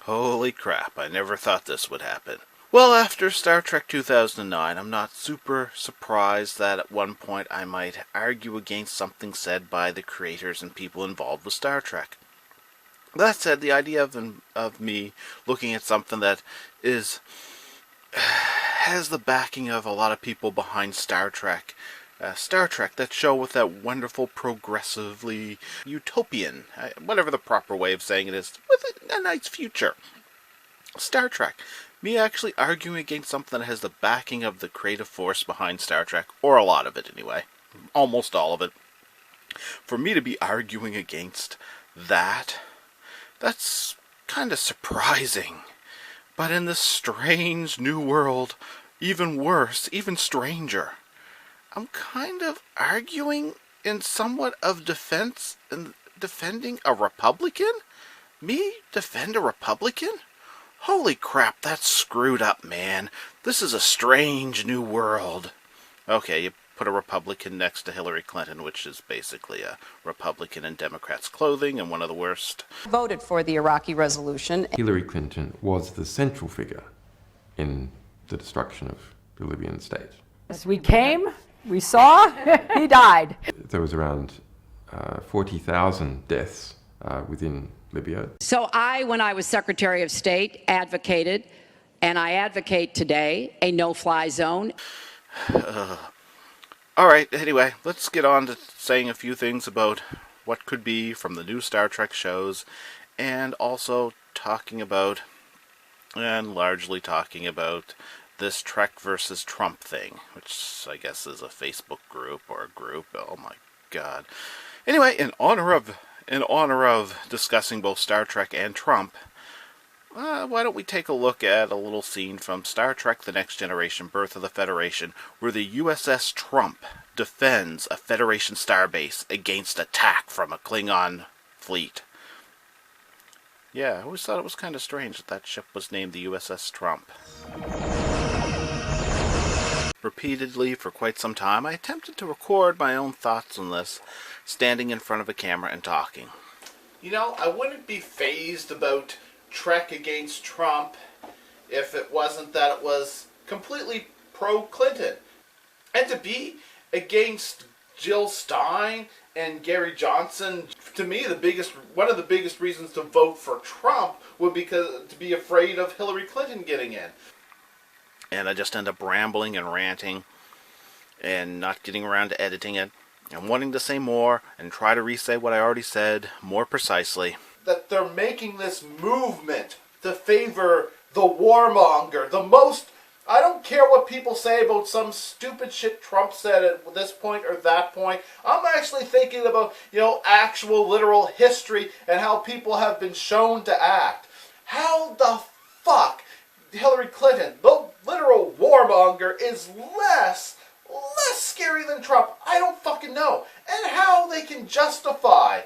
Holy crap, I never thought this would happen. Well, after Star Trek 2009, I'm not super surprised that at one point I might argue against something said by the creators and people involved with Star Trek. That said, the idea of me looking at something that has the backing of a lot of people behind Star Trek, that show with that wonderful, progressively utopian, whatever the proper way of saying it is, with a nice future. Star Trek. Me actually arguing against something that has the backing of the creative force behind Star Trek, or a lot of it anyway, almost all of it. For me to be arguing against that, that's kind of surprising. But in this strange new world, even worse, even stranger, I'm kind of arguing in somewhat of defense and defending a Republican? Me defend a Republican? Holy crap, that's screwed up, man. This is a strange new world. Okay, you put a Republican next to Hillary Clinton, which is basically a Republican in Democrats' clothing and one of the worst. Voted for the Iraqi resolution. Hillary Clinton was the central figure in the destruction of the Libyan state. We came, we saw, he died. There was around 40,000 deaths within Libya. So when I was Secretary of State, advocated, and I advocate today, a no-fly zone. Alright, anyway, let's get on to saying a few things about what could be from the new Star Trek shows, and also talking about, and largely talking about, this Trek versus Trump thing, which I guess is a Facebook group or a group. Oh my god. Anyway, in honor of discussing both Star Trek and Trump, why don't we take a look at a little scene from Star Trek The Next Generation, Birth of the Federation, where the USS Trump defends a Federation starbase against attack from a Klingon fleet. Yeah, I always thought it was kind of strange that ship was named the USS Trump. Repeatedly, for quite some time, I attempted to record my own thoughts on this, standing in front of a camera and talking. You know, I wouldn't be fazed about Trek against Trump if it wasn't that it was completely pro-Clinton. And to be against Jill Stein and Gary Johnson, to me, one of the biggest reasons to vote for Trump would be to be afraid of Hillary Clinton getting in. And I just end up rambling and ranting and not getting around to editing it and wanting to say more and try to re-say what I already said more precisely. That they're making this movement to favor the warmonger, I don't care what people say about some stupid shit Trump said at this point or that point. I'm actually thinking about, actual literal history and how people have been shown to act. How the fuck Hillary Clinton, the literal warmonger, is less scary than Trump? I don't fucking know. And how they can justify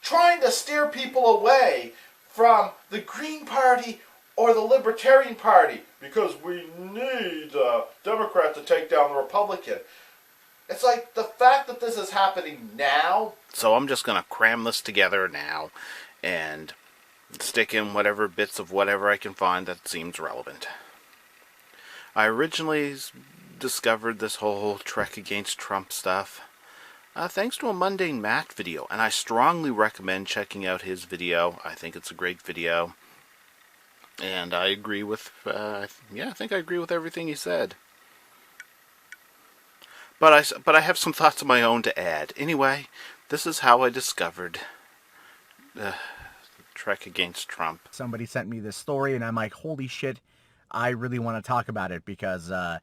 trying to steer people away from the Green Party or the Libertarian Party because we need a Democrat to take down the Republican. It's like the fact that this is happening now. So I'm just going to cram this together now and stick in whatever bits of whatever I can find that seems relevant. I originally discovered this whole Trek against Trump stuff thanks to a MundaneMatt video, and I strongly recommend checking out his video. I think it's a great video, and I agree with, I think I agree with everything he said. But I have some thoughts of my own to add. Anyway, this is how I discovered Trek against Trump. Somebody sent me this story, and I'm like, holy shit, I really want to talk about it because I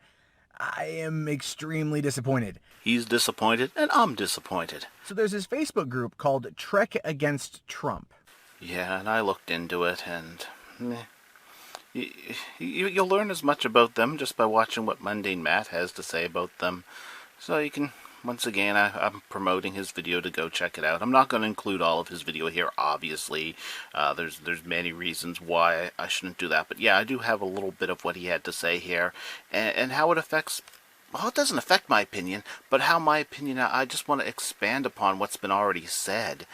am extremely disappointed. He's disappointed, and I'm disappointed. So there's this Facebook group called Trek Against Trump. Yeah, and I looked into it, and you'll learn as much about them just by watching what MundaneMatt has to say about them. So you can, once again, I'm promoting his video to go check it out. I'm not going to include all of his video here, obviously. There's many reasons why I shouldn't do that. But yeah, I do have a little bit of what he had to say here. And how it affects, well, it doesn't affect my opinion, but how my opinion, I just want to expand upon what's been already said.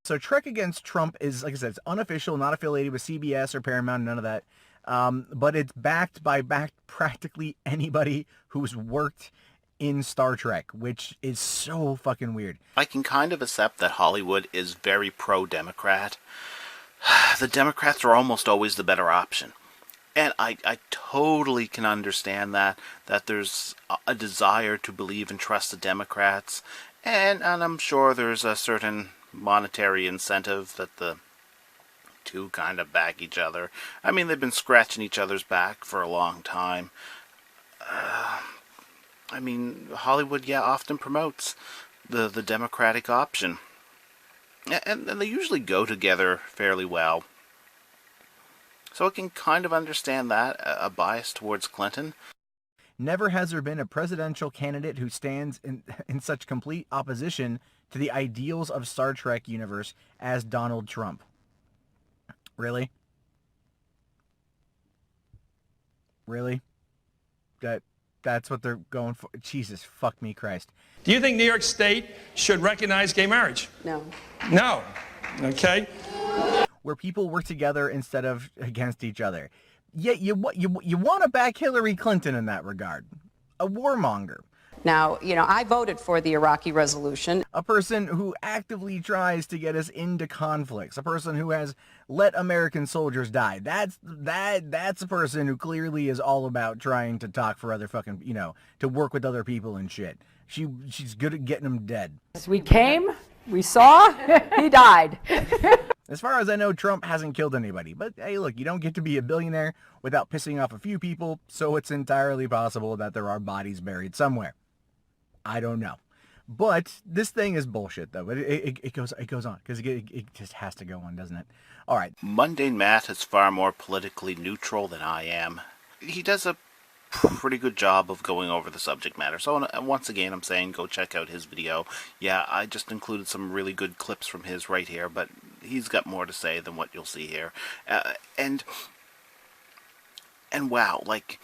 So Trek Against Trump is, like I said, it's unofficial, not affiliated with CBS or Paramount, none of that. But it's backed by practically anybody who's worked in Star Trek, which is so fucking weird. I can kind of accept that Hollywood is very pro-Democrat. The Democrats are almost always the better option. And I totally can understand that there's a desire to believe and trust the Democrats. And I'm sure there's a certain monetary incentive that the two kind of back each other. I mean, they've been scratching each other's back for a long time. I mean, Hollywood, often promotes the Democratic option. And they usually go together fairly well. So I can kind of understand that, a bias towards Clinton. Never has there been a presidential candidate who stands in such complete opposition to the ideals of Star Trek universe as Donald Trump. Really? Really? That's what they're going for? Jesus, fuck me, Christ. Do you think New York State should recognize gay marriage? No. No. Okay. Where people work together instead of against each other. Yet you want to back Hillary Clinton in that regard. A warmonger. Now, I voted for the Iraqi resolution. A person who actively tries to get us into conflicts. A person who has let American soldiers die. That's a person who clearly is all about trying to talk for other fucking, to work with other people and shit. She's good at getting them dead. We came, we saw, he died. As far as I know, Trump hasn't killed anybody. But hey, look, you don't get to be a billionaire without pissing off a few people, so it's entirely possible that there are bodies buried somewhere. I don't know. But this thing is bullshit, though. It goes on, because it just has to go on, doesn't it? All right. MundaneMatt is far more politically neutral than I am. He does a pretty good job of going over the subject matter. So once again, I'm saying go check out his video. Yeah, I just included some really good clips from his right here, but he's got more to say than what you'll see here. And wow, like,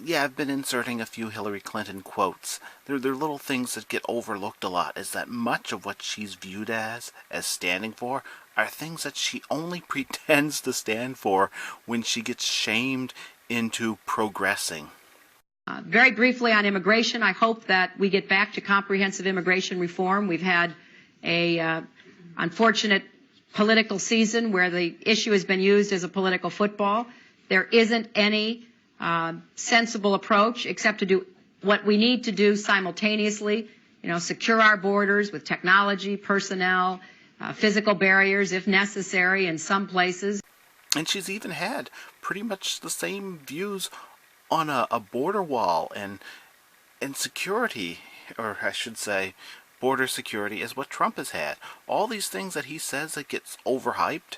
yeah, I've been inserting a few Hillary Clinton quotes. They're little things that get overlooked a lot, is that much of what she's viewed as standing for, are things that she only pretends to stand for when she gets shamed into progressing. Very briefly on immigration, I hope that we get back to comprehensive immigration reform. We've had a unfortunate political season where the issue has been used as a political football. There isn't any sensible approach except to do what we need to do simultaneously, secure our borders with technology, personnel, physical barriers if necessary in some places. And she's even had pretty much the same views on a border wall and security, or I should say border security, as what Trump has had. All these things that he says that gets overhyped,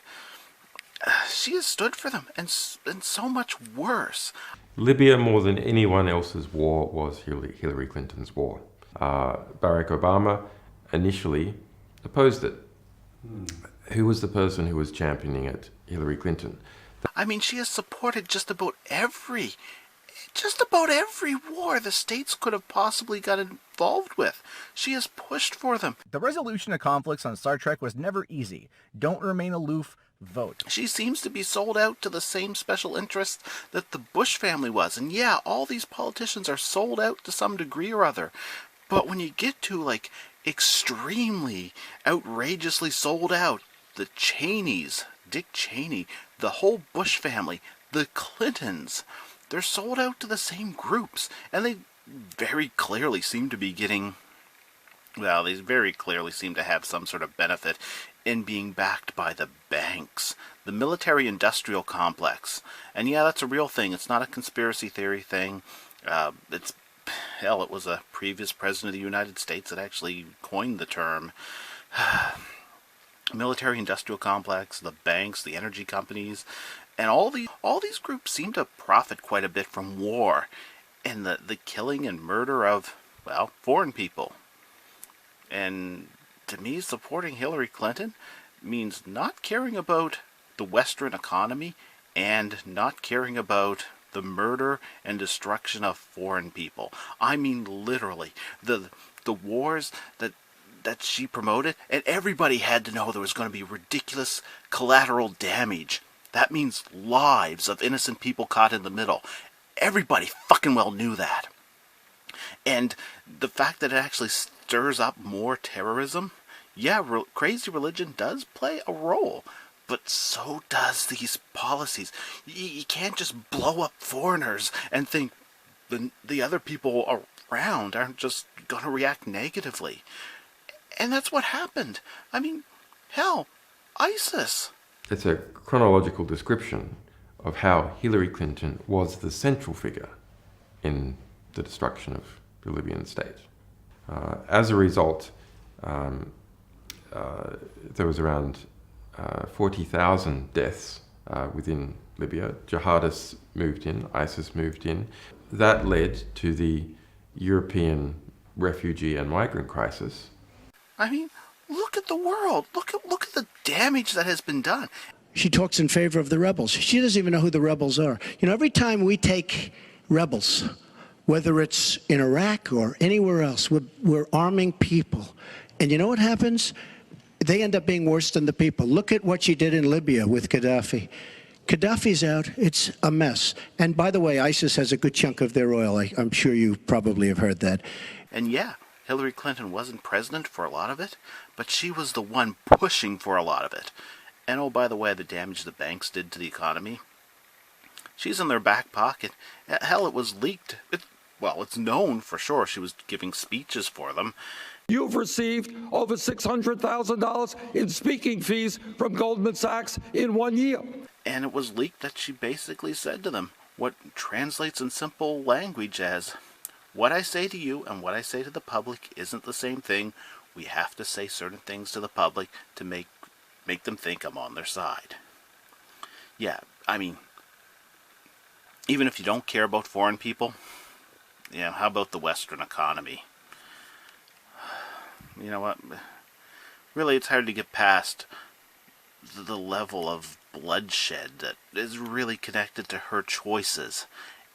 she has stood for them, and so much worse. Libya, more than anyone else's war, was Hillary Clinton's war. Barack Obama initially opposed it. Who was the person who was championing it? Hillary Clinton. I mean, she has supported just about every war the states could have possibly got involved with. She has pushed for them. The resolution of conflicts on Star Trek was never easy. Don't remain aloof. Vote. She seems to be sold out to the same special interests that the Bush family was. And yeah, all these politicians are sold out to some degree or other. But when you get to, like, extremely, outrageously sold out, the Cheneys, Dick Cheney, the whole Bush family, the Clintons, they're sold out to the same groups. And they very clearly seem to be getting, well, they very clearly seem to have some sort of benefit in being backed by the banks, the military-industrial complex. And yeah, that's a real thing. It's not a conspiracy theory thing. It was a previous president of the United States that actually coined the term. Military-industrial complex, the banks, the energy companies, and all these groups seem to profit quite a bit from war and the killing and murder of, well, foreign people. And to me, supporting Hillary Clinton means not caring about the Western economy and not caring about the murder and destruction of foreign people. I mean literally. The wars that that she promoted, and everybody had to know there was going to be ridiculous collateral damage. That means lives of innocent people caught in the middle. Everybody fucking well knew that. And the fact that it actually stirs up more terrorism, yeah, crazy religion does play a role, but so does these policies. You can't just blow up foreigners and think the other people around aren't just going to react negatively. And that's what happened. I mean, hell, ISIS. It's a chronological description of how Hillary Clinton was the central figure in the destruction of the Libyan state. As a result, there was around 40,000 deaths within Libya. Jihadists moved in, ISIS moved in. That led to the European refugee and migrant crisis. I mean, look at the world. Look at the damage that has been done. She talks in favor of the rebels. She doesn't even know who the rebels are. You know, every time we take rebels, whether it's in Iraq or anywhere else, we're arming people. And you know what happens? They end up being worse than the people. Look at what she did in Libya with Gaddafi. Gaddafi's out. It's a mess. And by the way, ISIS has a good chunk of their oil. I'm sure you probably have heard that. And yeah, Hillary Clinton wasn't president for a lot of it, but she was the one pushing for a lot of it. And oh, by the way, the damage the banks did to the economy, she's in their back pocket. Hell, it was leaked. It's known for sure she was giving speeches for them. You've received over $600,000 in speaking fees from Goldman Sachs in 1 year. And it was leaked that she basically said to them what translates in simple language as, what I say to you and what I say to the public isn't the same thing. We have to say certain things to the public to make them think I'm on their side. Yeah, I mean, even if you don't care about foreign people, how about the Western economy? You know what? Really, it's hard to get past the level of bloodshed that is really connected to her choices.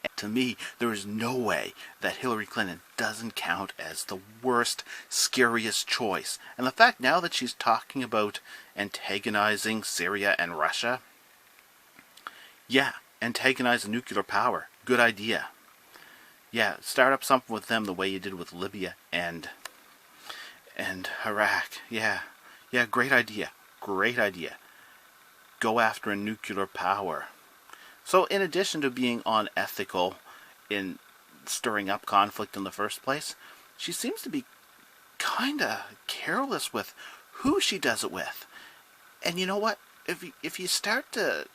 And to me, there is no way that Hillary Clinton doesn't count as the worst, scariest choice. And the fact now that she's talking about antagonizing Syria and Russia, yeah, antagonize nuclear power. Good idea. Yeah, start up something with them the way you did with Libya and Iraq. Yeah, great idea. Great idea. Go after a nuclear power. So in addition to being unethical in stirring up conflict in the first place, she seems to be kind of careless with who she does it with. And you know what? If you start to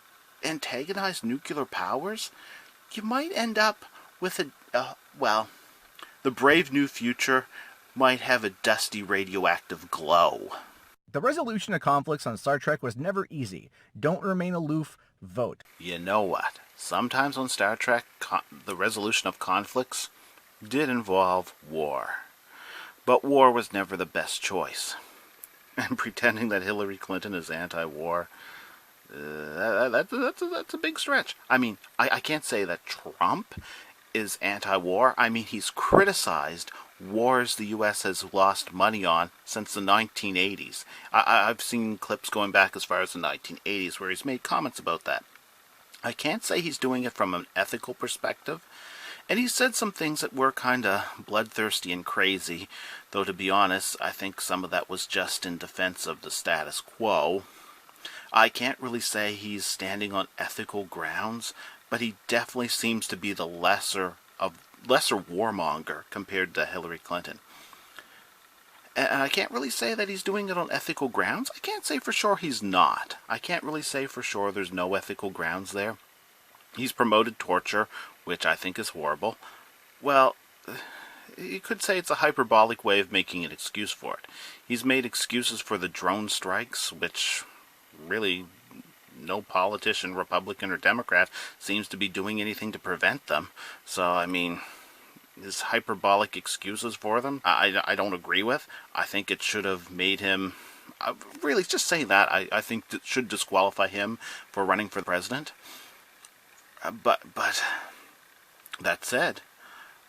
antagonize nuclear powers, you might end up with the brave new future might have a dusty radioactive glow. The resolution of conflicts on Star Trek was never easy. Don't remain aloof, vote. You know what? Sometimes on Star Trek, the resolution of conflicts did involve war. But war was never the best choice. And pretending that Hillary Clinton is anti-war, that's a big stretch. I mean, I can't say that Trump is anti-war. I mean, he's criticized wars the U.S. has lost money on since the 1980s. I've seen clips going back as far as the 1980s where he's made comments about that. I can't say he's doing it from an ethical perspective, and he said some things that were kind of bloodthirsty and crazy, though to be honest, I think some of that was just in defense of the status quo. I can't really say he's standing on ethical grounds, but he definitely seems to be the lesser warmonger compared to Hillary Clinton. And I can't really say that he's doing it on ethical grounds. I can't say for sure he's not. I can't really say for sure there's no ethical grounds there. He's promoted torture, which I think is horrible. Well, you could say it's a hyperbolic way of making an excuse for it. He's made excuses for the drone strikes, which really no politician, Republican or Democrat, seems to be doing anything to prevent them. So, I mean, his hyperbolic excuses for them, I don't agree with. I think it should have made him, really, just saying that, I think it should disqualify him for running for president. But that said,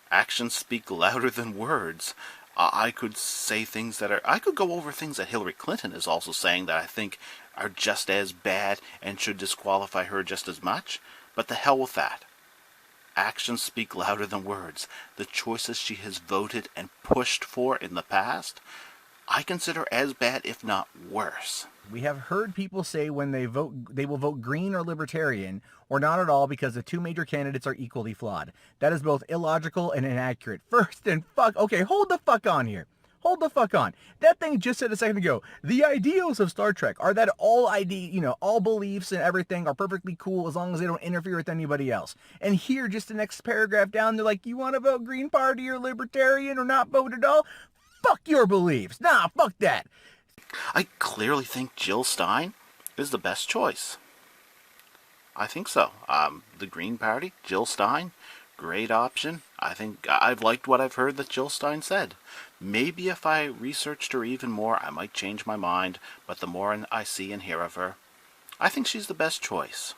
actions speak louder than words. I could say things that I could go over things that Hillary Clinton is also saying that I think are just as bad and should disqualify her just as much. But the hell with that. Actions speak louder than words. The choices she has voted and pushed for in the past, I consider as bad, if not worse. We have heard people say when they vote, they will vote Green or Libertarian, or not at all because the two major candidates are equally flawed. That is both illogical and inaccurate. First and okay, hold the fuck on here. Hold the fuck on. That thing just said a second ago, the ideals of Star Trek are that all all beliefs and everything are perfectly cool as long as they don't interfere with anybody else. And here, just the next paragraph down, they're like, you want to vote Green Party or Libertarian or not vote at all? Fuck your beliefs. Nah, fuck that. I clearly think Jill Stein is the best choice. I think so. The Green Party, Jill Stein, great option. I think I've liked what I've heard that Jill Stein said. Maybe if I researched her even more, I might change my mind, but the more I see and hear of her, I think she's the best choice.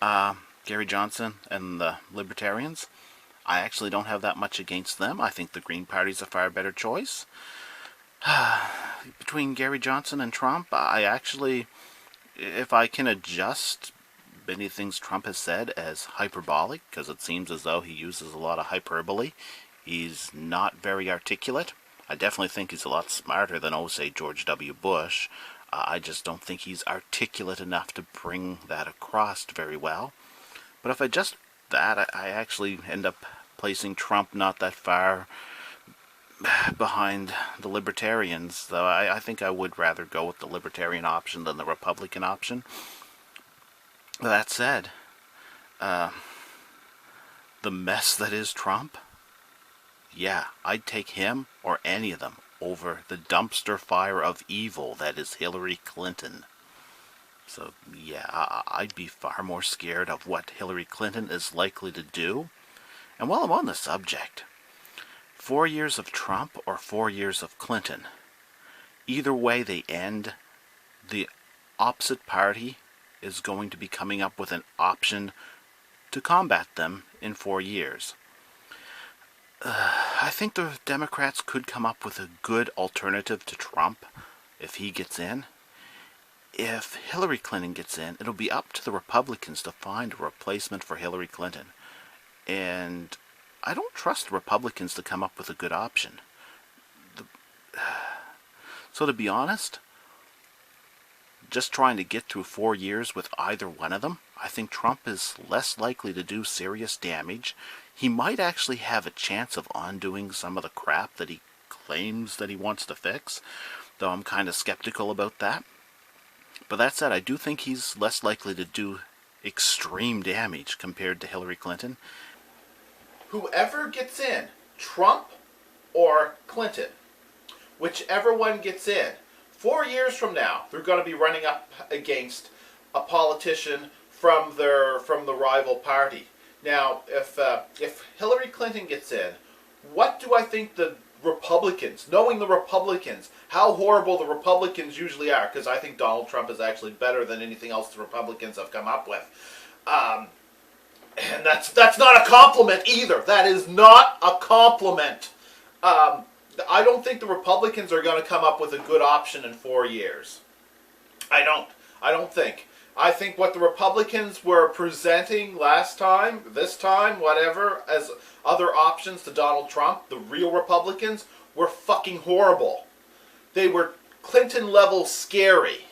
Gary Johnson and the Libertarians, I actually don't have that much against them. I think the Green Party's a far better choice. Between Gary Johnson and Trump, I actually, if I can adjust many things Trump has said as hyperbolic, because it seems as though he uses a lot of hyperbole, he's not very articulate. I definitely think he's a lot smarter than, say, George W. Bush. I just don't think he's articulate enough to bring that across very well. But if I adjust that, I actually end up placing Trump not that far behind the Libertarians, though I think I would rather go with the Libertarian option than the Republican option. That said, the mess that is Trump, yeah, I'd take him or any of them over the dumpster fire of evil that is Hillary Clinton. So, yeah, I'd be far more scared of what Hillary Clinton is likely to do. And while I'm on the subject, 4 years of Trump or 4 years of Clinton, either way they end, the opposite party is going to be coming up with an option to combat them in 4 years. I think the Democrats could come up with a good alternative to Trump if he gets in. If Hillary Clinton gets in, it'll be up to the Republicans to find a replacement for Hillary Clinton. And I don't trust the Republicans to come up with a good option. So to be honest, just trying to get through 4 years with either one of them, I think Trump is less likely to do serious damage. He might actually have a chance of undoing some of the crap that he claims that he wants to fix, though I'm kind of skeptical about that. But that said, I do think he's less likely to do extreme damage compared to Hillary Clinton. Whoever gets in, Trump or Clinton, whichever one gets in, 4 years from now, they're going to be running up against a politician from the rival party. Now, if Hillary Clinton gets in, what do I think the Republicans, knowing the Republicans, how horrible the Republicans usually are, because I think Donald Trump is actually better than anything else the Republicans have come up with. And that's not a compliment either. That is not a compliment. I don't think the Republicans are going to come up with a good option in 4 years. I don't think. I think what the Republicans were presenting last time, this time, whatever, as other options to Donald Trump, the real Republicans, were fucking horrible. They were Clinton-level scary.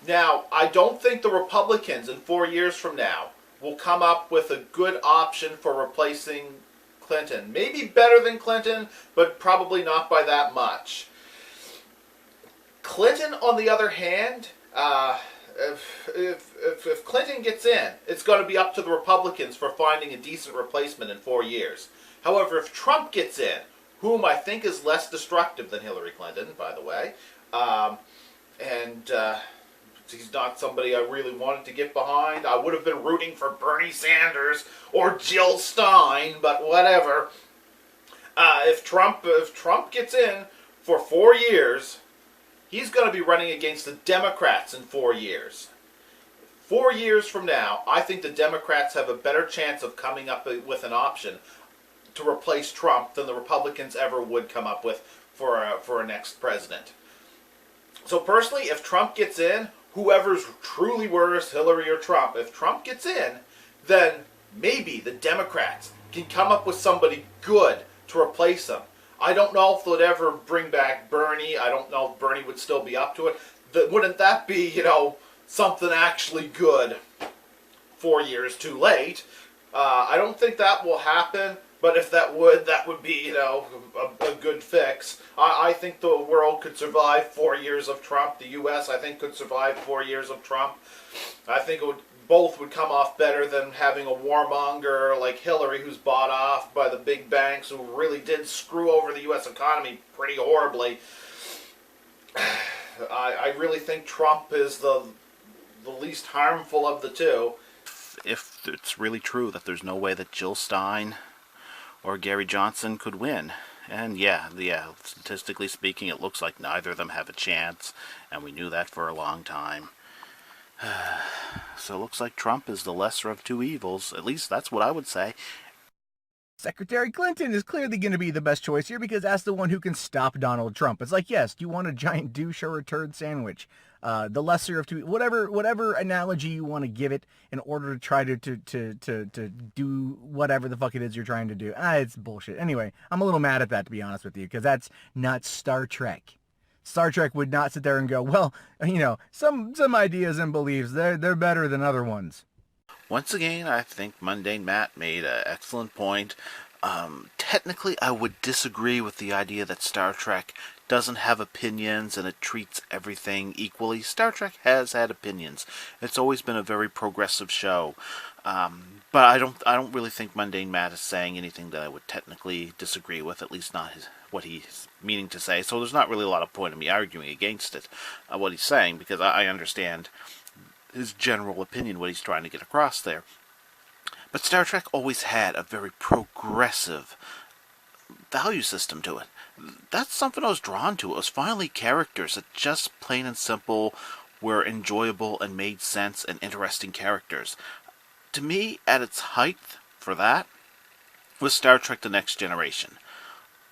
Now, I don't think the Republicans in 4 years from now will come up with a good option for replacing Clinton. Maybe better than Clinton, but probably not by that much. Clinton, on the other hand, if Clinton gets in, it's going to be up to the Republicans for finding a decent replacement in 4 years. However, if Trump gets in, whom I think is less destructive than Hillary Clinton, by the way, he's not somebody I really wanted to get behind. I would have been rooting for Bernie Sanders or Jill Stein, but whatever. If Trump gets in for 4 years, he's going to be running against the Democrats in 4 years. 4 years from now, I think the Democrats have a better chance of coming up with an option. to replace Trump than the Republicans ever would come up with for a next president. So personally, if Trump gets in, whoever's truly worse, Hillary or Trump, if Trump gets in, then maybe the Democrats can come up with somebody good to replace him. I don't know if they'd ever bring back Bernie. I don't know if Bernie would still be up to it. Wouldn't that be, something actually good 4 years too late? I don't think that will happen, but if that would be, a good fix. I think the world could survive 4 years of Trump. The U.S., I think, could survive 4 years of Trump. I think both would come off better than having a warmonger like Hillary, who's bought off by the big banks, who really did screw over the U.S. economy pretty horribly. I really think Trump is the least harmful of the two. If it's really true that there's no way that Jill Stein or Gary Johnson could win, and yeah, statistically speaking, it looks like neither of them have a chance, and we knew that for a long time. So it looks like Trump is the lesser of two evils. At least that's what I would say. Secretary Clinton is clearly going to be the best choice here because that's the one who can stop Donald Trump. It's like, yes, do you want a giant douche or a turd sandwich? The lesser of two, whatever analogy you want to give it in order to try to do whatever the fuck it is you're trying to do. It's bullshit. Anyway, I'm a little mad at that, to be honest with you, because that's not Star Trek. Star Trek would not sit there and go, well, some ideas and beliefs, they're better than other ones. Once again, I think MundaneMatt made an excellent point. Technically, I would disagree with the idea that Star Trek doesn't have opinions and it treats everything equally. Star Trek has had opinions. It's always been a very progressive show. But I don't really think MundaneMatt is saying anything that I would technically disagree with, at least not what he's meaning to say. So there's not really a lot of point in me arguing against it, what he's saying, because I understand his general opinion, what he's trying to get across there. But Star Trek always had a very progressive value system to it. That's something I was drawn to. It was finally characters that just plain and simple were enjoyable and made sense and interesting characters. To me, at its height for that, was Star Trek The Next Generation.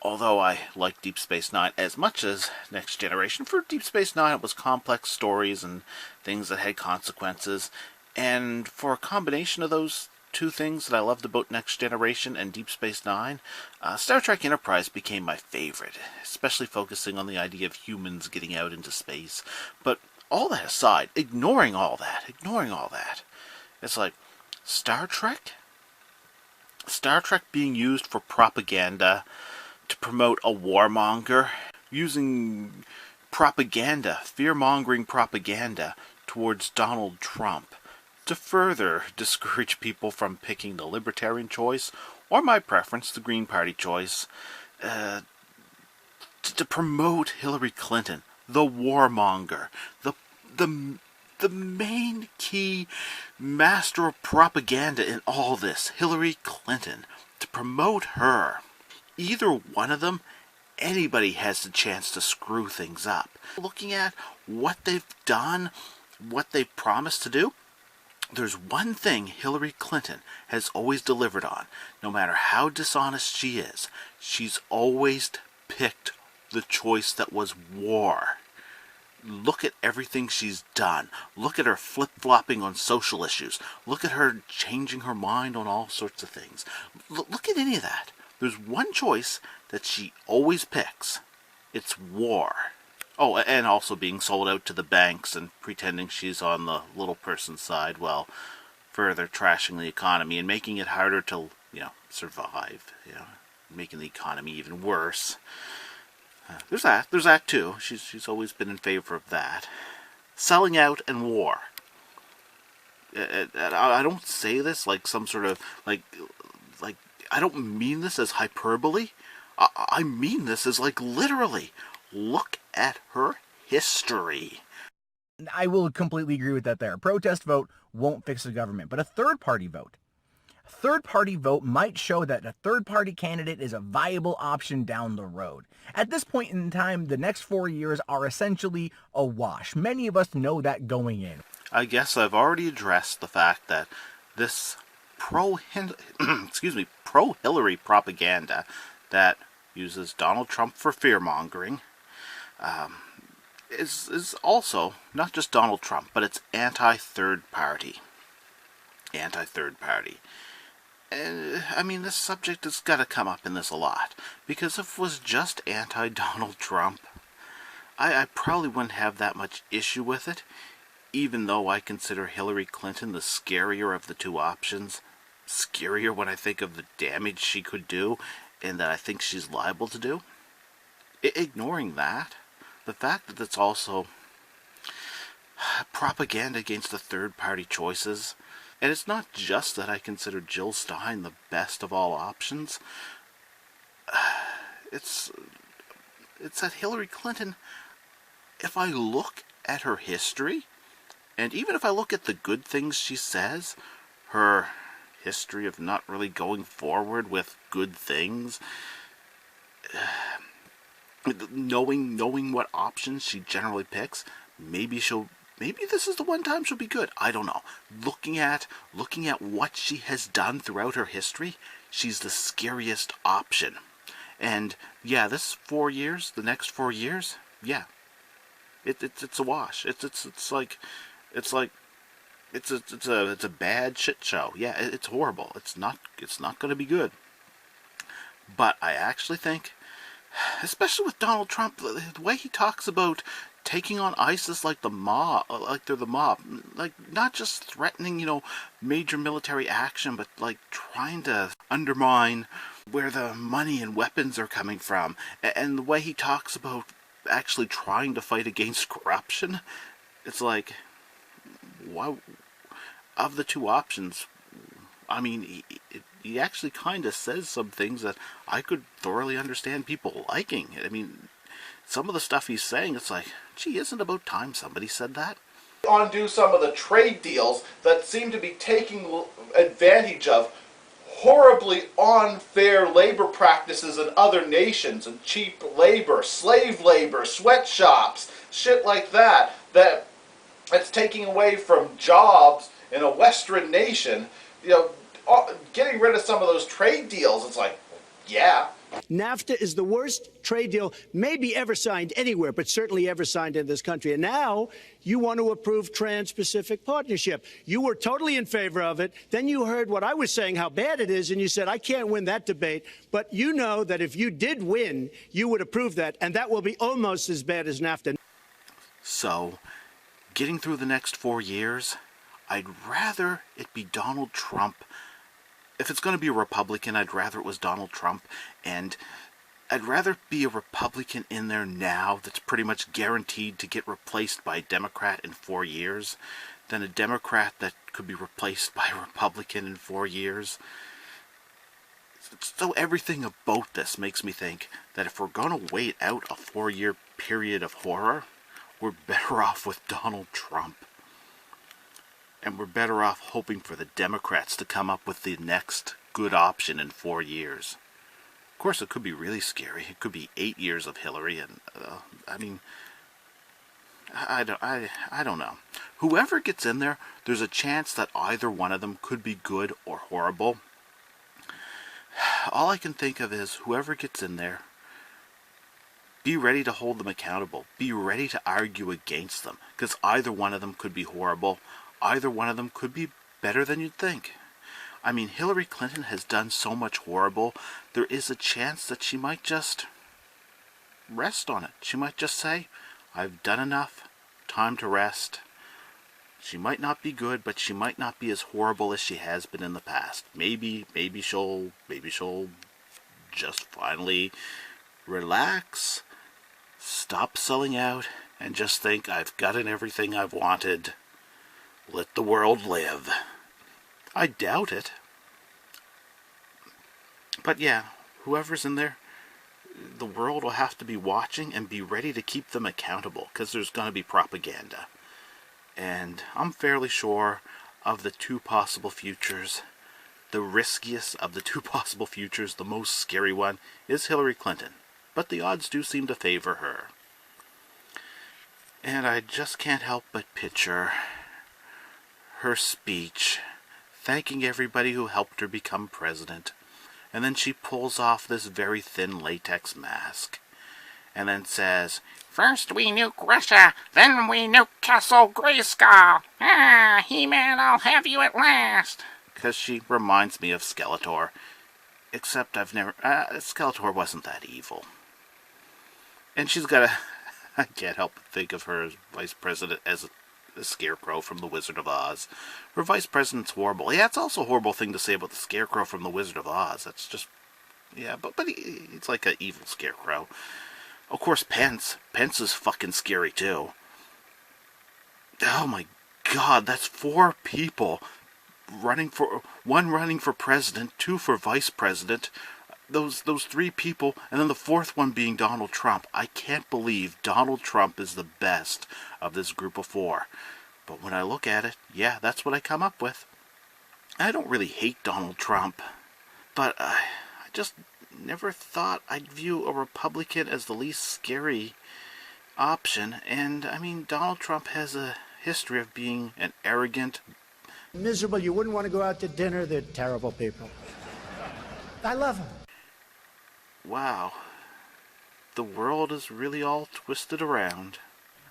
Although I like Deep Space Nine as much as Next Generation, for Deep Space Nine it was complex stories and things that had consequences. And for a combination of those two things that I loved about Next Generation and Deep Space Nine, Star Trek Enterprise became my favorite, especially focusing on the idea of humans getting out into space. But all that aside, ignoring all that, it's like, Star Trek being used for propaganda, to promote a warmonger, using propaganda, fear-mongering propaganda towards Donald Trump to further discourage people from picking the libertarian choice, or my preference, the Green Party choice, to promote Hillary Clinton, the warmonger, the main key master of propaganda in all this, Hillary Clinton, to promote her. Either one of them, anybody has the chance to screw things up. Looking at what they've done, what they've promised to do, there's one thing Hillary Clinton has always delivered on. No matter how dishonest she is, she's always picked the choice that was war. Look at everything she's done. Look at her flip-flopping on social issues. Look at her changing her mind on all sorts of things. Look at any of that. There's one choice that she always picks. It's war. Oh, and also being sold out to the banks and pretending she's on the little person's side while further trashing the economy and making it harder to, survive. Making the economy even worse. There's that too. She's always been in favor of that. Selling out and war. I don't say this like some sort of like I don't mean this as hyperbole. I mean this as literally. Look at her history. I will completely agree with that there. A protest vote won't fix the government, but a third-party vote. A third-party vote might show that a third-party candidate is a viable option down the road. At this point in time, the next 4 years are essentially a wash. Many of us know that going in. I guess I've already addressed the fact that this pro-Hillary propaganda that uses Donald Trump for fear-mongering is also not just Donald Trump, but it's anti-third party. Anti-third party. I mean, this subject has got to come up in this a lot, because if it was just anti-Donald Trump, I probably wouldn't have that much issue with it, even though I consider Hillary Clinton the scarier of the two options. Scarier when I think of the damage she could do, and that I think she's liable to do. Ignoring that, the fact that it's also propaganda against the third-party choices. And it's not just that I consider Jill Stein the best of all options. It's that Hillary Clinton, if I look at her history, and even if I look at the good things she says, her history of not really going forward with good things, knowing what options she generally picks, maybe this is the one time she'll be good. I don't know. Looking at what she has done throughout her history, she's the scariest option. And yeah, this 4 years, the next 4 years, yeah, it's a wash. It's a bad shit show. Yeah, it's horrible. It's not going to be good. But I actually think, especially with Donald Trump, the way he talks about taking on ISIS like the mob, like they're the mob, like not just threatening, major military action, but like trying to undermine where the money and weapons are coming from, and the way he talks about actually trying to fight against corruption, it's like, why, of the two options, I mean, he actually kind of says some things that I could thoroughly understand people liking. I mean, some of the stuff he's saying, it's like, gee, isn't it about time somebody said that? Undo some of the trade deals that seem to be taking advantage of horribly unfair labor practices in other nations, and cheap labor, slave labor, sweatshops, shit like that, that's taking away from jobs in a Western nation. Getting rid of some of those trade deals, it's like, yeah. NAFTA is the worst trade deal maybe ever signed anywhere, but certainly ever signed in this country. And now you want to approve Trans-Pacific Partnership. You were totally in favor of it. Then you heard what I was saying, how bad it is, and you said, I can't win that debate. But you know that if you did win, you would approve that, and that will be almost as bad as NAFTA. So, getting through the next 4 years, I'd rather it be Donald Trump. If it's going to be a Republican, I'd rather it was Donald Trump, and I'd rather be a Republican in there now that's pretty much guaranteed to get replaced by a Democrat in 4 years than a Democrat that could be replaced by a Republican in 4 years. So everything about this makes me think that if we're going to wait out a 4-year period of horror, we're better off with Donald Trump. And we're better off hoping for the Democrats to come up with the next good option in 4 years. Of course, it could be really scary. It could be 8 years of Hillary, and I mean, I don't know. Whoever gets in there, there's a chance that either one of them could be good or horrible. All I can think of is whoever gets in there, be ready to hold them accountable. Be ready to argue against them, because either one of them could be horrible. Either one of them could be better than you'd think. I mean, Hillary Clinton has done so much horrible, there is a chance that she might just rest on it. She might just say, I've done enough, time to rest. She might not be good, but she might not be as horrible as she has been in the past. Maybe she'll just finally relax, stop selling out, and just think, I've gotten everything I've wanted. Let the world live. I doubt it. But yeah, whoever's in there, the world will have to be watching and be ready to keep them accountable, because there's going to be propaganda. And I'm fairly sure of the two possible futures, the riskiest of the two possible futures, the most scary one, is Hillary Clinton. But the odds do seem to favor her. And I just can't help but picture her speech thanking everybody who helped her become president. And then she pulls off this very thin latex mask. And then says, "First we nuke Russia, then we nuke Castle Grayskull. Ah, He-Man, I'll have you at last." Because she reminds me of Skeletor. Except Skeletor wasn't that evil. And she's got I can't help but think of her as vice president as the Scarecrow from The Wizard of Oz. Her vice president's horrible. Yeah, it's also a horrible thing to say about the Scarecrow from The Wizard of Oz. That's just, yeah, but it's like an evil Scarecrow. Of course, Pence is fucking scary too. Oh my God, that's 4 people running for president, 2 for vice president. Those 3 people, and then the 4th one being Donald Trump. I can't believe Donald Trump is the best of this group of 4. But when I look at it, yeah, that's what I come up with. I don't really hate Donald Trump, but I just never thought I'd view a Republican as the least scary option. And, I mean, Donald Trump has a history of being an arrogant... Miserable. You wouldn't want to go out to dinner. They're terrible people. I love them. Wow. The world is really all twisted around.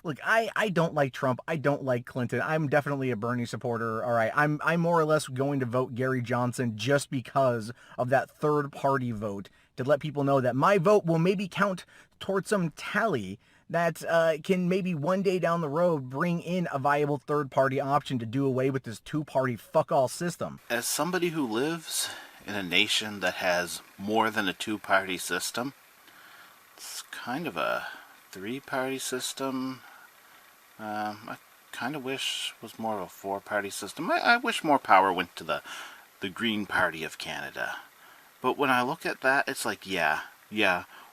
Look, I don't like Trump. I don't like Clinton. I'm definitely a Bernie supporter. All right, I'm more or less going to vote Gary Johnson just because of that third-party vote, to let people know that my vote will maybe count towards some tally that can maybe one day down the road bring in a viable third-party option to do away with this two-party fuck-all system. As somebody who lives in a nation that has more than a 2-party system, it's kind of a 3-party system. I kind of wish it was more of a 4-party system. I wish more power went to the Green Party of Canada. But when I look at that, it's like, yeah,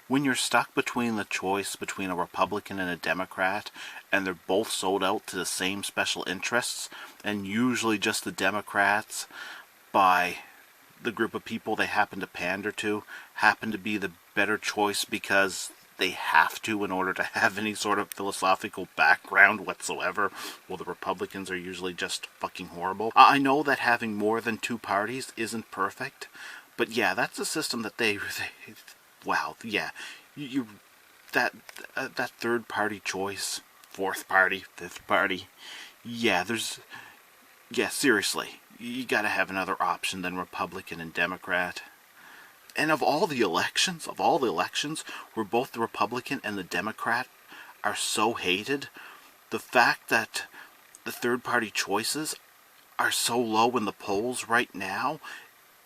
when you're stuck between the choice between a Republican and a Democrat, and they're both sold out to the same special interests, and usually just the Democrats, by the group of people they happen to pander to, happen to be the better choice because they have to in order to have any sort of philosophical background whatsoever. Well, the Republicans are usually just fucking horrible. I know that having more than 2 parties isn't perfect, but yeah, that's a system that wow, yeah, that third party choice, 4th party, 5th party, yeah, seriously, you gotta have another option than Republican and Democrat. And of all the elections where both the Republican and the Democrat are so hated, the fact that the third party choices are so low in the polls right now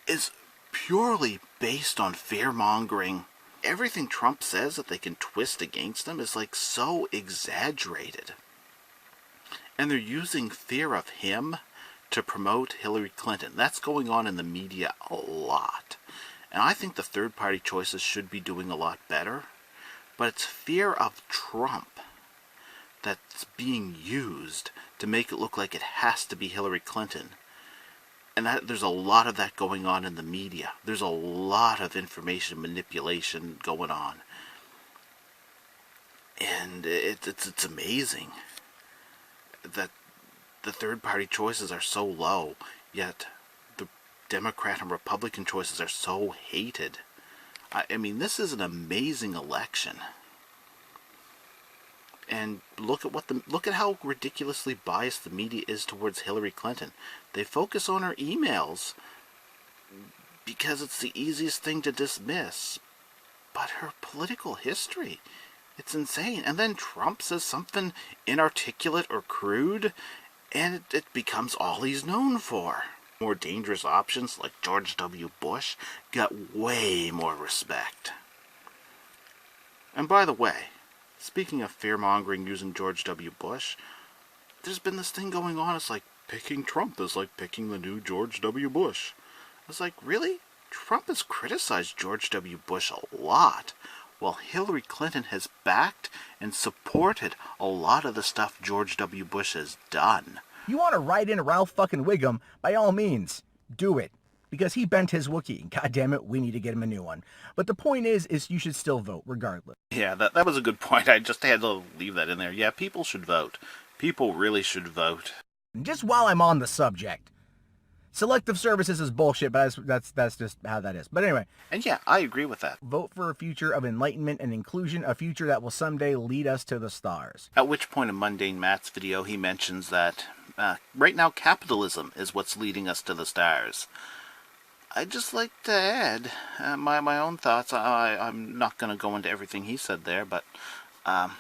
is purely based on fear-mongering. Everything Trump says that they can twist against him is like so exaggerated. And they're using fear of him to promote Hillary Clinton. That's going on in the media a lot. And I think the third-party choices should be doing a lot better. But it's fear of Trump that's being used to make it look like it has to be Hillary Clinton. And there's a lot of that going on in the media. There's a lot of information manipulation going on. And it's amazing that the third-party choices are so low, yet the Democrat and Republican choices are so hated. I mean, this is an amazing election. And look at how ridiculously biased the media is towards Hillary Clinton. They focus on her emails because it's the easiest thing to dismiss. But her political history, it's insane. And then Trump says something inarticulate or crude, and it becomes all he's known for. More dangerous options like George W. Bush got way more respect. And by the way, speaking of fear-mongering using George W. Bush, there's been this thing going on. It's like picking Trump is like picking the new George W. Bush. It's like, really? Trump has criticized George W. Bush a lot, while Hillary Clinton has backed and supported a lot of the stuff George W. Bush has done. You want to write in Ralph fucking Wiggum, by all means, do it. Because he bent his Wookiee. God damn it, we need to get him a new one. But the point is you should still vote, regardless. Yeah, that was a good point. I just had to leave that in there. Yeah, people should vote. People really should vote. And just while I'm on the subject, Selective services is bullshit, but that's just how that is. But anyway. And yeah, I agree with that. Vote for a future of enlightenment and inclusion, a future that will someday lead us to the stars. At which point in MundaneMatt's video, he mentions that right now capitalism is what's leading us to the stars. I'd just like to add my own thoughts. I'm not going to go into everything he said there, but I'd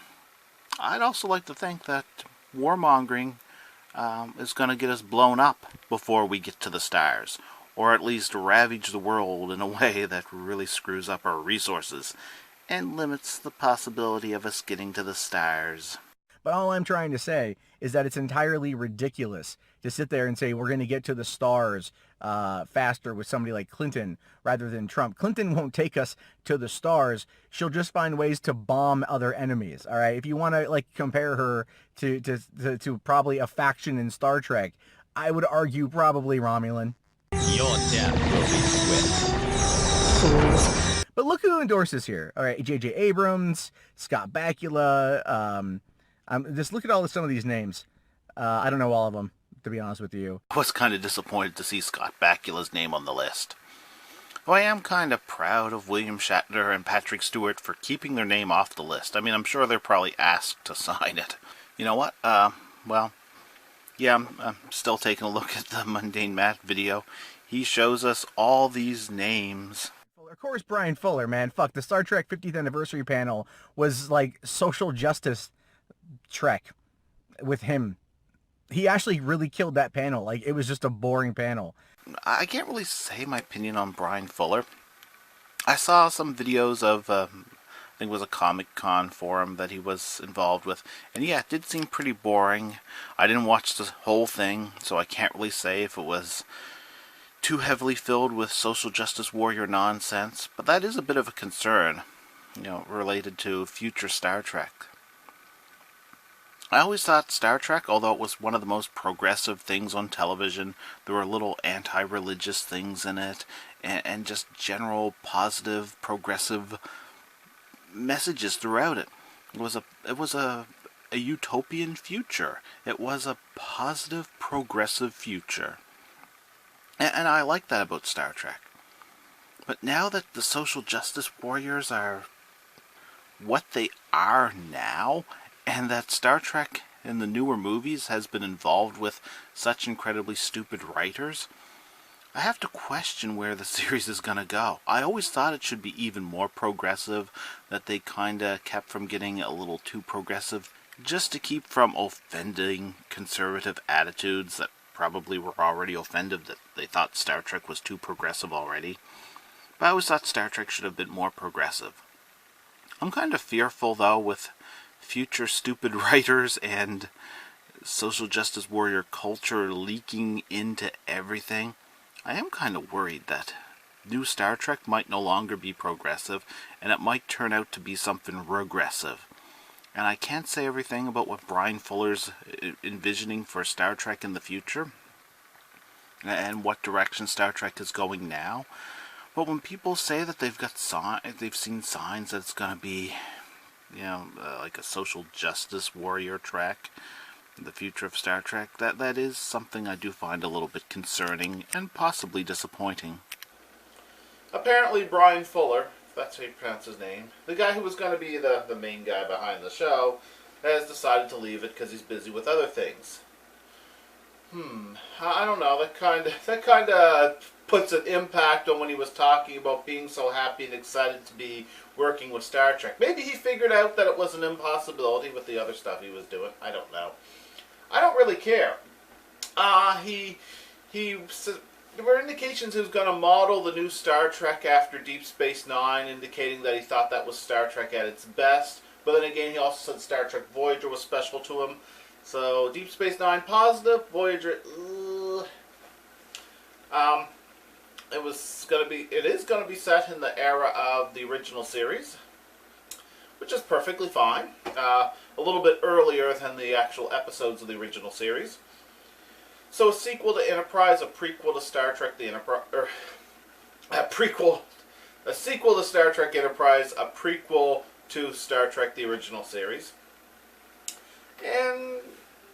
also like to think that warmongering is going to get us blown up before we get to the stars, or at least ravage the world in a way that really screws up our resources and limits the possibility of us getting to the stars. But all I'm trying to say is that it's entirely ridiculous to sit there and say we're going to get to the stars faster with somebody like Clinton rather than Trump. Clinton won't take us to the stars. She'll just find ways to bomb other enemies. All right. If you want to like compare her to probably a faction in Star Trek, I would argue probably Romulan. Your death will be swift. But look who endorses here. All right. J.J. Abrams, Scott Bakula. Just look at some of these names. I don't know all of them, to be honest with you. I was kind of disappointed to see Scott Bakula's name on the list. Though I am kind of proud of William Shatner and Patrick Stewart for keeping their name off the list. I mean, I'm sure they're probably asked to sign it. You know what? Well, yeah, I'm still taking a look at the MundaneMatt video. He shows us all these names. Of course, Brian Fuller, man. Fuck, the Star Trek 50th anniversary panel was like social justice Trek with him. He actually really killed that panel. Like, it was just a boring panel. I can't really say my opinion on Brian Fuller. I saw some videos of, I think it was a Comic-Con forum that he was involved with, and yeah, it did seem pretty boring. I didn't watch the whole thing, so I can't really say if it was too heavily filled with social justice warrior nonsense, but that is a bit of a concern, related to future Star Trek. I always thought Star Trek, although it was one of the most progressive things on television, there were little anti-religious things in it, and just general positive, progressive messages throughout it. It was a utopian future. It was a positive, progressive future. And I like that about Star Trek. But now that the social justice warriors are what they are now, and that Star Trek in the newer movies has been involved with such incredibly stupid writers, I have to question where the series is going to go. I always thought it should be even more progressive, that they kinda kept from getting a little too progressive, just to keep from offending conservative attitudes that probably were already offended, that they thought Star Trek was too progressive already. But I always thought Star Trek should have been more progressive. I'm kind of fearful, though, with future stupid writers and social justice warrior culture leaking into everything. I am kind of worried that new Star Trek might no longer be progressive, and it might turn out to be something regressive. And I can't say everything about what Brian Fuller's envisioning for Star Trek in the future, and what direction Star Trek is going now. But when people say that they've seen signs that it's going to be, like a social justice warrior track, the future of Star Trek, that is something I do find a little bit concerning and possibly disappointing. Apparently Brian Fuller, if that's how you pronounce his name, the guy who was going to be the main guy behind the show, has decided to leave it because he's busy with other things. I don't know, that kind of puts an impact on when he was talking about being so happy and excited to be working with Star Trek. Maybe he figured out that it was an impossibility with the other stuff he was doing. I don't know. I don't really care. There were indications he was going to model the new Star Trek after Deep Space Nine, indicating that he thought that was Star Trek at its best. But then again, he also said Star Trek Voyager was special to him. So Deep Space Nine positive, Voyager. It is going to be set in the era of the original series, which is perfectly fine. A little bit earlier than the actual episodes of the original series. So a sequel to Enterprise, a prequel to Star Trek the Enterprise, a sequel to Star Trek Enterprise, a prequel to Star Trek the original series. And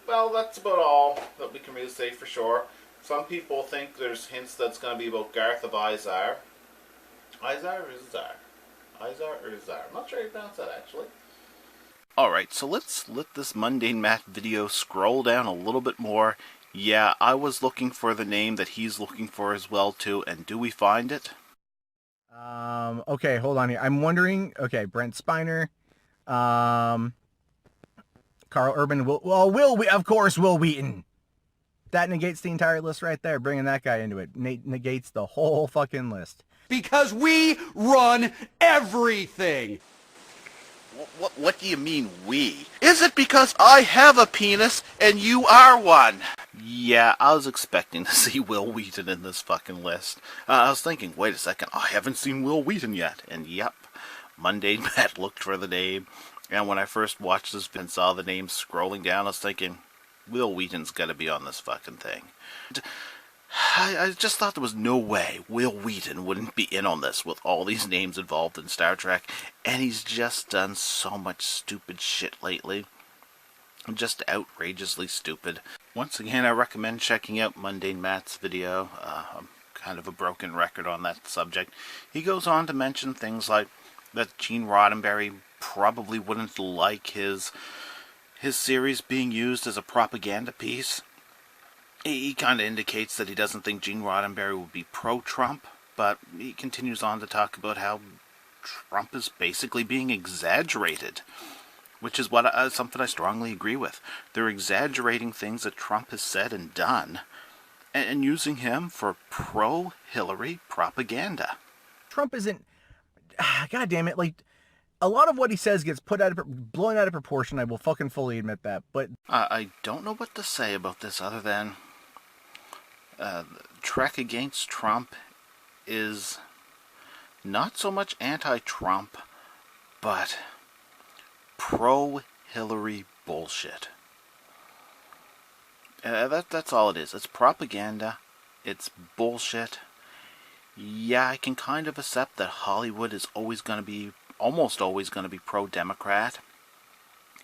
well, that's about all that we can really say for sure. Some people think there's hints that's going to be about Garth of Izar. Izar or Izar? Izar or Izar? I'm not sure how you pronounce that, actually. Alright, so let's let this MundaneMatt video scroll down a little bit more. Yeah, I was looking for the name that he's looking for as well, too, and do we find it? Okay, hold on here. I'm wondering, okay, Brent Spiner, Carl Urban, of course, Will Wheaton. That negates the entire list right there, bringing that guy into it. Negates the whole fucking list. Because we run everything. What do you mean, we? Is it because I have a penis and you are one? Yeah, I was expecting to see Will Wheaton in this fucking list. I was thinking, wait a second, I haven't seen Will Wheaton yet. And yep, MundaneMatt looked for the name. And when I first watched this and saw the name scrolling down, I was thinking, Will Wheaton's got to be on this fucking thing. I just thought there was no way Will Wheaton wouldn't be in on this with all these names involved in Star Trek, and he's just done so much stupid shit lately. Just outrageously stupid. Once again, I recommend checking out MundaneMatt's video. I'm kind of a broken record on that subject. He goes on to mention things like that Gene Roddenberry probably wouldn't like his series being used as a propaganda piece. He kind of indicates that he doesn't think Gene Roddenberry would be pro-Trump, but he continues on to talk about how Trump is basically being exaggerated, which is something I strongly agree with. They're exaggerating things that Trump has said and done, and using him for pro-Hillary propaganda. Trump isn't, god damn it, like, a lot of what he says gets blown out of proportion. I will fucking fully admit that, but I don't know what to say about this other than Trek against Trump is not so much anti-Trump, but pro-Hillary bullshit. That's all it is. It's propaganda. It's bullshit. Yeah, I can kind of accept that Hollywood is almost always going to be pro-Democrat.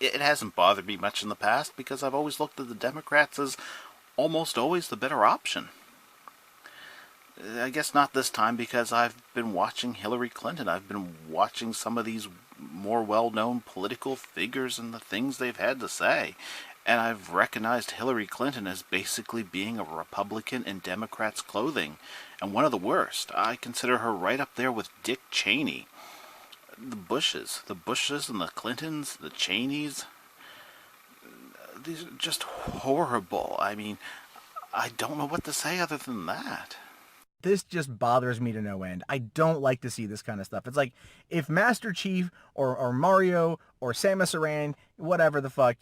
It hasn't bothered me much in the past because I've always looked at the Democrats as almost always the better option. I guess not this time because I've been watching Hillary Clinton. I've been watching some of these more well-known political figures and the things they've had to say. And I've recognized Hillary Clinton as basically being a Republican in Democrats' clothing. And one of the worst. I consider her right up there with Dick Cheney. The Bushes and the Clintons, the Cheneys, these are just horrible. I mean, I don't know what to say other than that. This just bothers me to no end. I don't like to see this kind of stuff. It's like, if Master Chief or Mario or Samus Aran, whatever the fuck,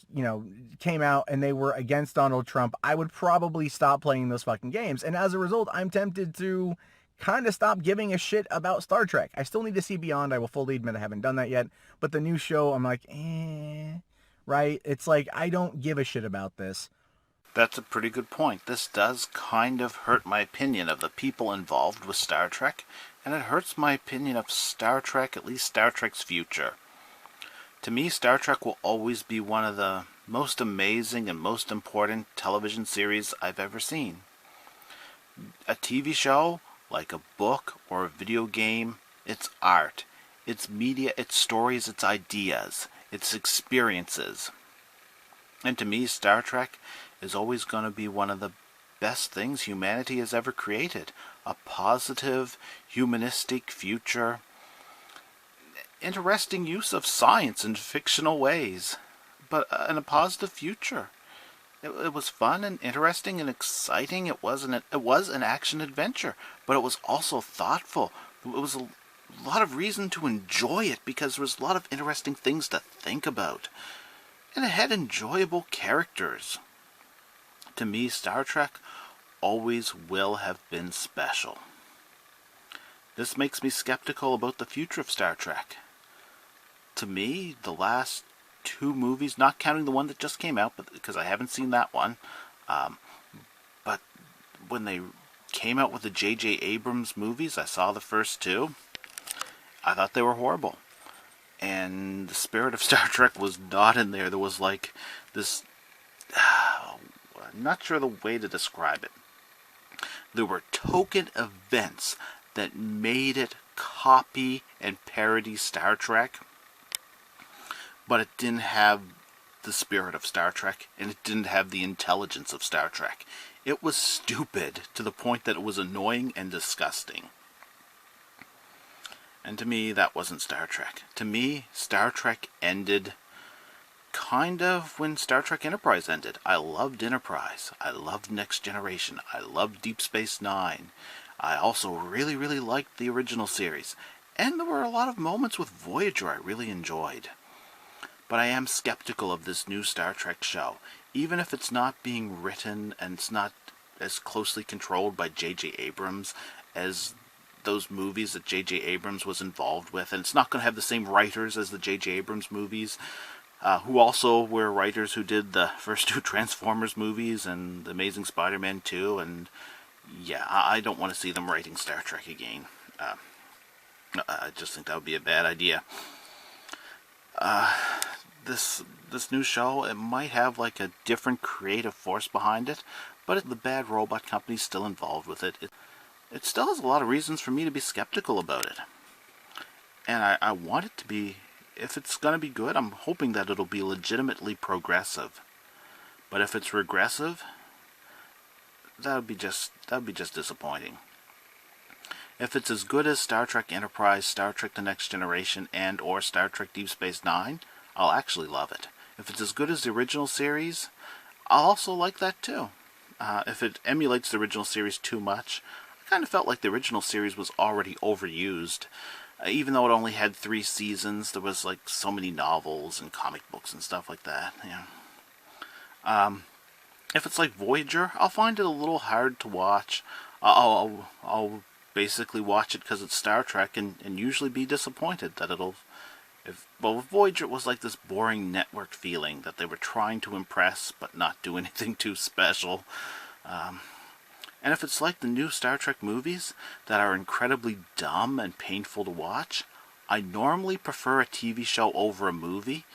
came out and they were against Donald Trump, I would probably stop playing those fucking games. And as a result, I'm tempted to kind of stop giving a shit about Star Trek. I still need to see Beyond. I will fully admit I haven't done that yet. But the new show, I'm like, right? It's like, I don't give a shit about this. That's a pretty good point. This does kind of hurt my opinion of the people involved with Star Trek, and it hurts my opinion of Star Trek, at least Star Trek's future. To me, Star Trek will always be one of the most amazing and most important television series I've ever seen. A TV show, like a book or a video game, it's art. It's media, it's stories, it's ideas, it's experiences. And to me, Star Trek is always going to be one of the best things humanity has ever created. A positive, humanistic future. Interesting use of science in fictional ways. But in a positive future. It was fun and interesting and exciting. It was an action adventure. But it was also thoughtful. It was a lot of reason to enjoy it because there was a lot of interesting things to think about. And it had enjoyable characters. To me, Star Trek always will have been special. This makes me skeptical about the future of Star Trek. To me, the last 2 movies, not counting the one that just came out, because I haven't seen that one, but when they came out with the J.J. Abrams movies, I saw the first 2. I thought they were horrible. And the spirit of Star Trek was not in there. There was like this... I'm not sure the way to describe it. There were token events that made it copy and parody Star Trek, but it didn't have the spirit of Star Trek, and it didn't have the intelligence of Star Trek. It was stupid to the point that it was annoying and disgusting. And to me, that wasn't Star Trek. To me, Star Trek ended kind of when Star Trek Enterprise ended. I loved Enterprise. I loved Next Generation. I loved Deep Space Nine. I also really, really liked the original series. And there were a lot of moments with Voyager I really enjoyed. But I am skeptical of this new Star Trek show. Even if it's not being written and it's not as closely controlled by J.J. Abrams as those movies that J.J. Abrams was involved with. And it's not going to have the same writers as the J.J. Abrams movies, who also were writers who did the first two Transformers movies and The Amazing Spider-Man 2. And yeah, I don't want to see them writing Star Trek again. I just think that would be a bad idea. This new show, it might have like a different creative force behind it, but the Bad Robot Company's still involved with it. It still has a lot of reasons for me to be skeptical about it. And I want it to be, if it's going to be good, I'm hoping that it'll be legitimately progressive. But if it's regressive, that would be just disappointing. If it's as good as Star Trek Enterprise, Star Trek The Next Generation, and or Star Trek Deep Space Nine, I'll actually love it. If it's as good as the original series, I'll also like that too. If it emulates the original series too much, I kind of felt like the original series was already overused. Even though it only had 3 seasons, there was like so many novels and comic books and stuff like that. Yeah. If it's like Voyager, I'll find it a little hard to watch. I'll basically watch it because it's Star Trek and usually be disappointed that it'll... Well, with Voyager, it was like this boring network feeling that they were trying to impress but not do anything too special. And if it's like the new Star Trek movies that are incredibly dumb and painful to watch, I normally prefer a TV show over a movie,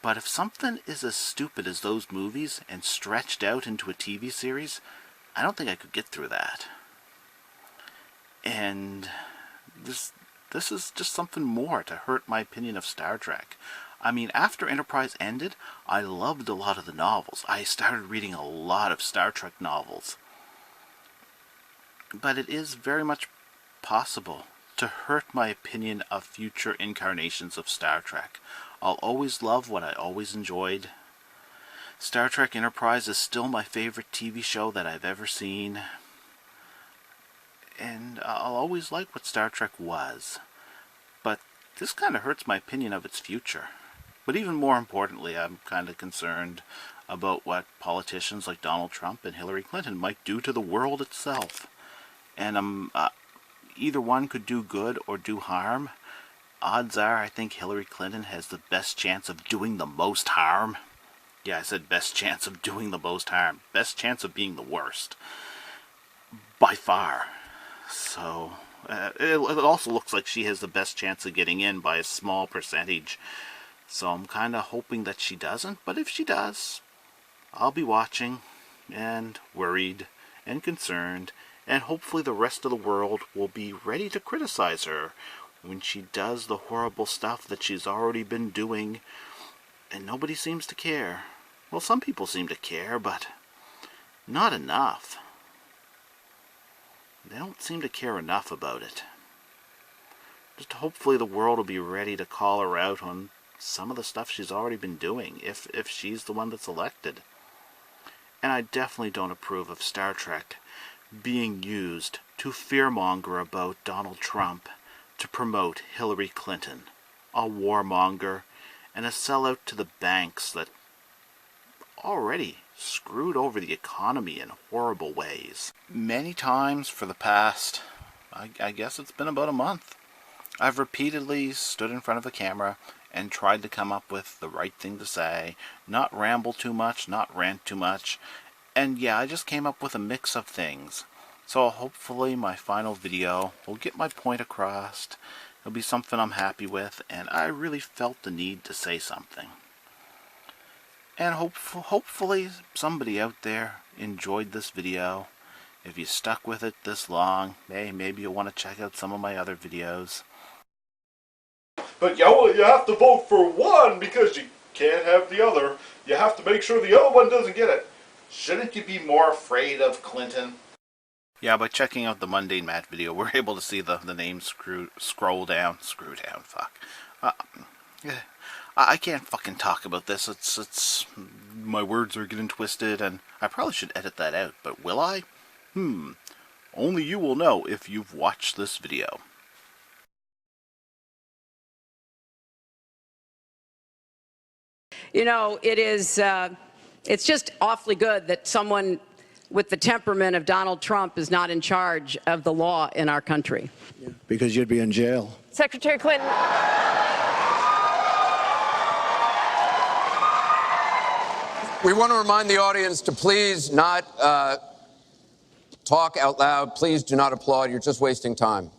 but if something is as stupid as those movies and stretched out into a TV series, I don't think I could get through that. And this is just something more to hurt my opinion of Star Trek. I mean, after Enterprise ended, I loved a lot of the novels. I started reading a lot of Star Trek novels. But it is very much possible to hurt my opinion of future incarnations of Star Trek. I'll always love what I always enjoyed. Star Trek Enterprise is still my favorite TV show that I've ever seen. And I'll always like what Star Trek was. But this kind of hurts my opinion of its future. But even more importantly, I'm kind of concerned about what politicians like Donald Trump and Hillary Clinton might do to the world itself. And either one could do good or do harm. Odds are I think Hillary Clinton has the best chance of doing the most harm. Yeah, I said best chance of doing the most harm. Best chance of being the worst. By far. So, it also looks like she has the best chance of getting in by a small percentage. So I'm kind of hoping that she doesn't. But if she does, I'll be watching and worried and concerned. And hopefully the rest of the world will be ready to criticize her when she does the horrible stuff that she's already been doing. And nobody seems to care. Well, some people seem to care, but not enough. They don't seem to care enough about it. Just hopefully the world will be ready to call her out on some of the stuff she's already been doing, if she's the one that's elected. And I definitely don't approve of Star Trek being used to fearmonger about Donald Trump to promote Hillary Clinton, a warmonger and a sellout to the banks that already screwed over the economy in horrible ways. Many times for the past, I guess it's been about a month, I've repeatedly stood in front of a camera and tried to come up with the right thing to say, not ramble too much, not rant too much, and yeah, I just came up with a mix of things. So hopefully my final video will get my point across. It'll be something I'm happy with, and I really felt the need to say something. And hopefully somebody out there enjoyed this video If you stuck with it this long, hey, maybe you'll want to check out some of my other videos. But you have to vote for one because you can't have the other. You have to make sure the other one doesn't get it. Shouldn't you be more afraid of Clinton? Yeah, by checking out the MundaneMatt video, we're able to see the name scroll down, fuck. I can't fucking talk about this. It's my words are getting twisted, and I probably should edit that out, but will I? Only you will know if you've watched this video. You know, it's just awfully good that someone with the temperament of Donald Trump is not in charge of the law in our country. Yeah, because you'd be in jail. Secretary Clinton. We want to remind the audience to please not talk out loud. Please do not applaud. You're just wasting time.